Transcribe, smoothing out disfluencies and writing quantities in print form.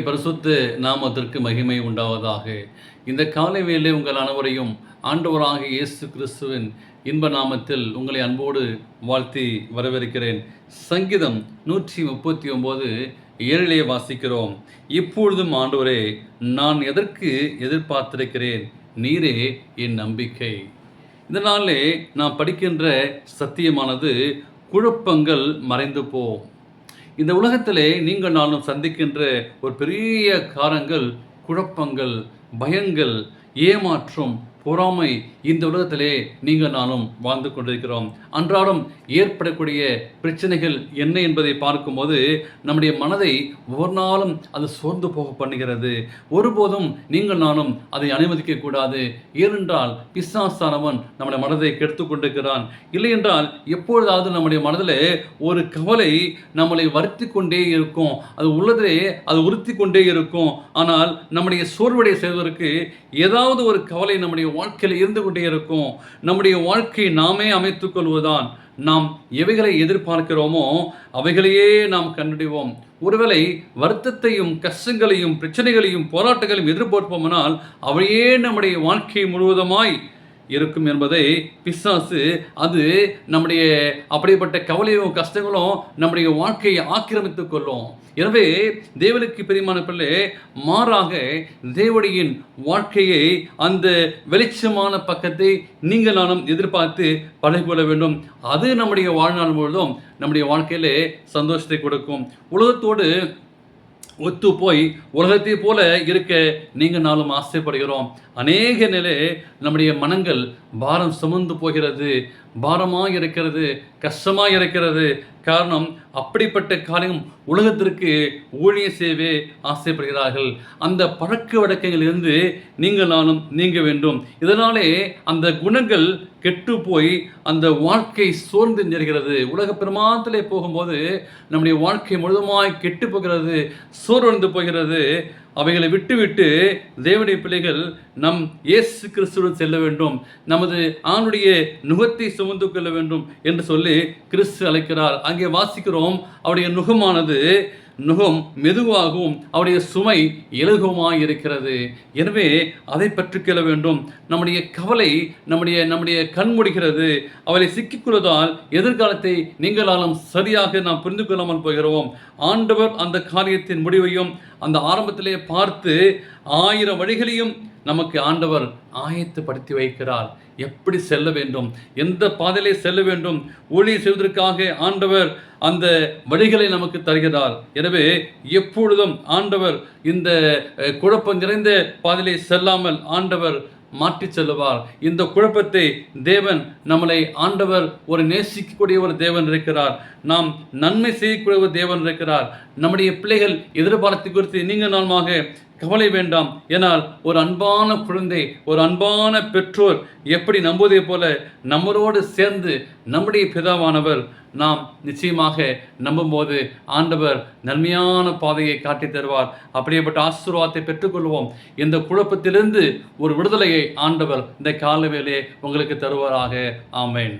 பரிசுத்த நாமத்திற்கு மகிமை உண்டாவதாக. இந்த காலை வேளை உங்கள் அனைவரையும் ஆண்டவராகிய இயேசு கிறிஸ்துவின் இன்ப நாமத்தில் உங்களை அன்போடு வாழ்த்தி வரவேற்கிறேன். சங்கீதம் 139:7 வாசிக்கிறோம். இப்பொழுதும் ஆண்டவரே, நான் எதற்கு எதிர்பார்த்திருக்கிறேன், நீரே என் நம்பிக்கை. இந்த நாளிலே நாம் படிக்கின்ற சத்தியமானது, குழப்பங்கள் மறைந்து போம். இந்த உலகத்திலே நீங்கள் நானும் சந்திக்கின்ற ஒரு பெரிய காரங்கள் குழப்பங்கள், பயங்கள், ஏமாற்றம், பொறாமை. இந்த உலகத்திலே நீங்கள் நானும் வாழ்ந்து கொண்டிருக்கிறோம். அன்றாடம் ஏற்படக்கூடிய பிரச்சனைகள் என்ன என்பதை பார்க்கும்போது நம்முடைய மனதை ஒவ்வொரு நாளும் அது சோர்ந்து போக பண்ணுகிறது. ஒருபோதும் நீங்கள் நானும் அதை அனுமதிக்க கூடாது. ஏனென்றால் பிசாசானவன் நம்முடைய மனதை கெடுத்து கொண்டிருக்கிறான். இல்லை என்றால் எப்பொழுதாவது நம்முடைய மனதில் ஒரு கவலை நம்மளை வருத்தி கொண்டே இருக்கும். அது உள்ளதிலே அது உறுத்தி கொண்டே இருக்கும். ஆனால் நம்முடைய சோர்வடைய செய்வதற்கு ஏதாவது ஒரு கவலை நம்முடைய வாழ்க்கையில் இருந்து கொண்டே இருக்கும். நம்முடைய வாழ்க்கையை நாமே அமைத்துக் கொள்வதுதான். நாம் எவைகளை எதிர்பார்க்கிறோமோ அவைகளையே நாம் கண்டறிவோம். ஒருவேளை வருத்தத்தையும் கஷ்டங்களையும் பிரச்சனைகளையும் போராட்டங்களையும் எதிர்பார்ப்போமானால் அவையே நம்முடைய வாழ்க்கை முழுவதுமாய் இருக்கும் என்பதை பிசாசு அது நம்முடைய அப்படிப்பட்ட கவலையும் கஷ்டங்களும் நம்முடைய வாழ்க்கையை ஆக்கிரமித்துக் கொள்ளும். எனவே தேவனுக்கு பிரியமான பிள்ளை, மாறாக தேவனுடைய வாழ்க்கையை அந்த வெளிச்சமான பக்கத்தை நீங்கள் நானும் எதிர்பார்த்து பழகிக்கொள்ள வேண்டும். அது நம்முடைய வாழ்நாள் முழுவதும் நம்முடைய வாழ்க்கையிலே சந்தோஷத்தை கொடுக்கும். உலகத்தோடு ஒத்து போய் உலகத்தை போல இருக்க நீங்கள் நாளும் ஆசைப்படுகிறோம். அநேக நிலை நம்முடைய மனங்கள் பாரம் சுமந்து போகிறது, பாரமாக இருக்கிறது, கஷ்டமாக இருக்கிறது. காரணம், அப்படிப்பட்ட காரியம் உலகத்திற்கு ஊழியம் செய்யவே ஆசைப்படுகிறார்கள். அந்த பழக்க வழக்கங்களிலிருந்து நீங்கள் நானும் நீங்க வேண்டும். இதனாலே அந்த குணங்கள் கெட்டு போய் அந்த வாழ்க்கை சோர்ந்து நிற்கிறது. உலக பிரமாணத்திலே போகும்போது நம்முடைய வாழ்க்கை முழுதுமாய் கெட்டு போகிறது, சோர்வடைந்து போகிறது. அவைகளை விட்டுவிட்டு தேவனுடைய பிள்ளைகள் நம் இயேசு கிறிஸ்துவுடன் செல்ல வேண்டும், நமது ஆணுடைய நுகத்தை சுமந்து கொள்ள வேண்டும் என்று சொல்லி கிறிஸ்து அழைக்கிறார். அங்கே வாசிக்கிறோம், அவருடைய நுகம் மெதுவாகவும் அவருடைய சுமை இலகுமாய் இருக்கிறது. எனவே அதை பற்றிக்கொள்ள வேண்டும். நம்முடைய கவலை நம்முடைய கண்மூடுகிறது. அவளை சிக்கிக்கொள்வதால் எதிர்காலத்தை நீங்களாலும் சரியாக நாம் புரிந்து கொள்ளாமல் போகிறோம். ஆண்டவர் அந்த காரியத்தின் முடிவையும் அந்த ஆரம்பத்திலே பார்த்து 1000 வழிகளையும் நமக்கு ஆண்டவர் ஆயத்தப்படுத்தி வைக்கிறார். எப்படி செல்ல வேண்டும், எந்த பாதையிலே செல்ல வேண்டும், ஊழியம் செய்வதற்காக ஆண்டவர் அந்த வழிகளை நமக்கு தருகிறார். எனவே எப்பொழுதும் ஆண்டவர் இந்த குழப்பம் நிறைந்த பாதையிலே செல்லாமல் ஆண்டவர் மாற்றி செல்லுவார். இந்த குழப்பத்தை தேவன் நம்மளை ஆண்டவர் ஒரு நேசிக்கக்கூடிய ஒரு தேவன் இருக்கிறார். நாம் நன்மை செய்யக்கூடிய ஒரு தேவன் இருக்கிறார். நம்முடைய பிள்ளைகள் எதிர்பார்த்து குறித்து நீங்கள் நாளுமாக கவலை வேண்டாம். ஏனால் ஒரு அன்பான குழந்தை, ஒரு அன்பான பெற்றோர் எப்படி நம்புவதை போல நம்மளோடு சேர்ந்து நம்முடைய பிதாவானவர் நாம் நிச்சயமாக நம்பும்போது ஆண்டவர் நன்மையான பாதையை காட்டி தருவார். அப்படியேப்பட்ட ஆசீர்வாதத்தை பெற்றுக்கொள்வோம். இந்த குழப்பத்திலிருந்து ஒரு விடுதலையை ஆண்டவர் இந்த கால வேளையை உங்களுக்கு தருவாராக. ஆமேன்.